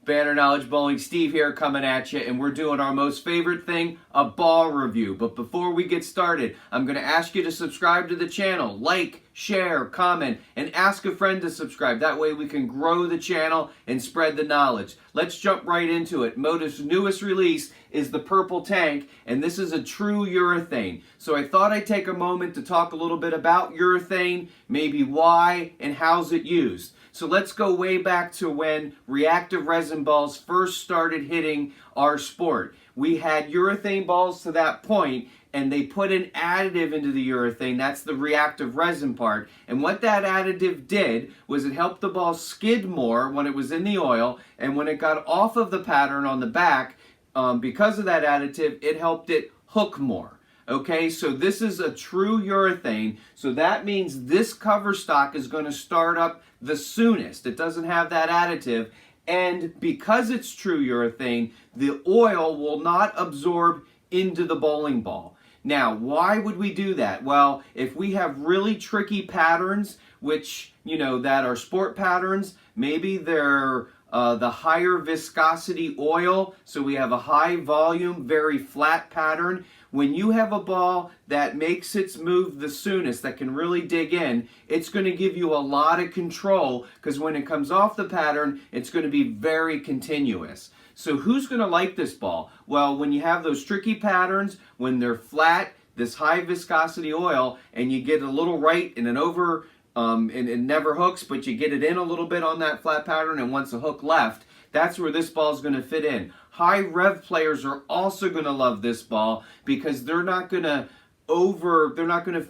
Banner Knowledge Bowling, Steve here coming at you, and we're doing our most favorite thing, a ball review. But before we get started, I'm going to ask you to subscribe to the channel, like, share, comment, and ask a friend to subscribe. That way we can grow the channel and spread the knowledge. Let's jump right into it. Motiv's newest release is the purple tank, and this is a true urethane. So I thought I'd take a moment to talk a little bit about urethane, maybe why, and how's it used. So let's go way back to when reactive resin balls first started hitting our sport. We had urethane balls to that point, and they put an additive into the urethane. That's the reactive resin part. And what that additive did was it helped the ball skid more when it was in the oil, and when it got off of the pattern on the back, because of that additive, it helped it hook more. Okay, so this is a true urethane, so that means this cover stock is going to start up the soonest. It doesn't have that additive, and because it's true urethane, the oil will not absorb into the bowling ball. Now, why would we do that? Well, if we have really tricky patterns, which, that are sport patterns, maybe they're the higher viscosity oil, so we have a high volume, very flat pattern. When you have a ball that makes its move the soonest, that can really dig in, it's going to give you a lot of control, because when it comes off the pattern, it's going to be very continuous. So who's going to like this ball? Well, when you have those tricky patterns, when they're flat, this high viscosity oil, and you get a little right and an over, and it never hooks, but you get it in a little bit on that flat pattern, and once a hook left, that's where this ball is going to fit in. High rev players are also going to love this ball, because they're not going to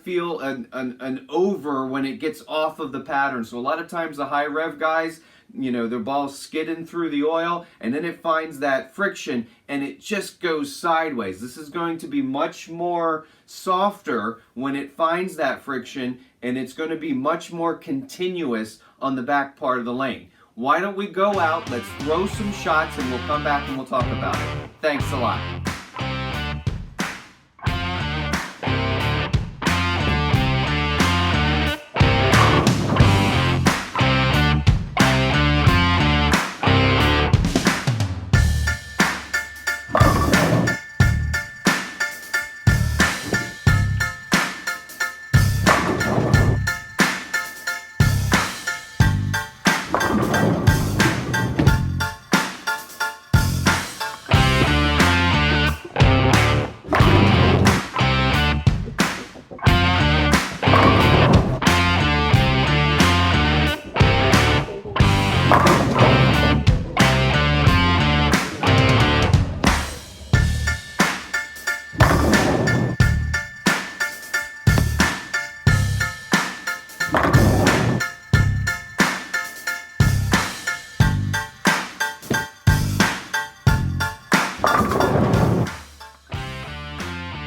feel an over when it gets off of the pattern. So a lot of times the high rev guys, their ball's skidding through the oil, and then it finds that friction and it just goes sideways. This is going to be much more softer when it finds that friction, and it's going to be much more continuous on the back part of the lane. Why don't we go out, let's throw some shots, and we'll come back and we'll talk about it. Thanks a lot.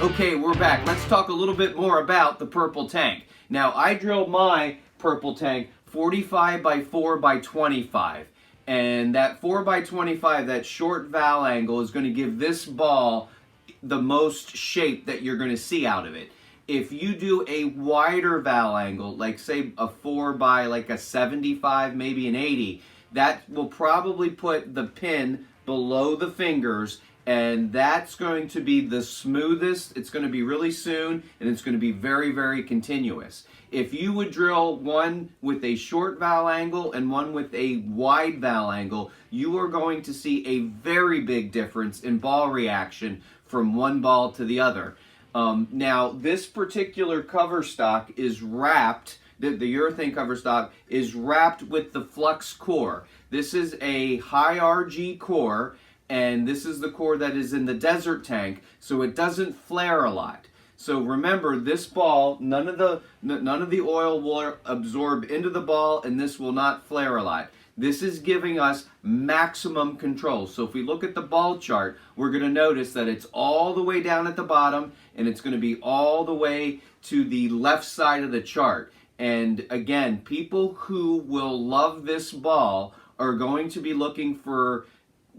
Okay, we're back. Let's talk a little bit more about the purple tank. Now, I drilled my purple tank 45 by 4 by 25. And that 4 by 25, that short valve angle, is going to give this ball the most shape that you're going to see out of it. If you do a wider valve angle, like say a 4 by like a 75, maybe an 80, that will probably put the pin below the fingers, and that's going to be the smoothest. It's going to be really soon, and it's going to be very, very continuous. If you would drill one with a short valve angle and one with a wide valve angle, you are going to see a very big difference in ball reaction from one ball to the other. Now, this particular cover stock is wrapped, the urethane cover stock is wrapped with the Flux core. This is a high RG core, and this is the core that is in the desert tank, so it doesn't flare a lot. So remember, this ball, none of the oil will absorb into the ball, and this will not flare a lot. This is giving us maximum control. So if we look at the ball chart, we're going to notice that it's all the way down at the bottom, and it's going to be all the way to the left side of the chart. And again, people who will love this ball are going to be looking for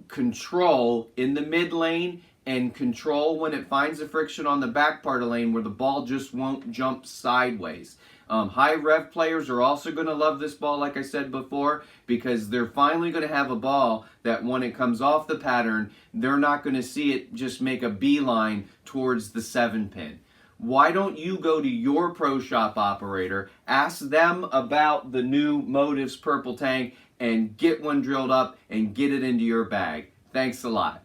control in the mid lane and control when it finds the friction on the back part of the lane where the ball just won't jump sideways. High rev players are also going to love this ball, like I said before, because they're finally going to have a ball that when it comes off the pattern, they're not going to see it just make a beeline towards the 7-pin. Why don't you go to your pro shop operator, ask them about the new Motiv's purple tank, and get one drilled up and get it into your bag. Thanks a lot.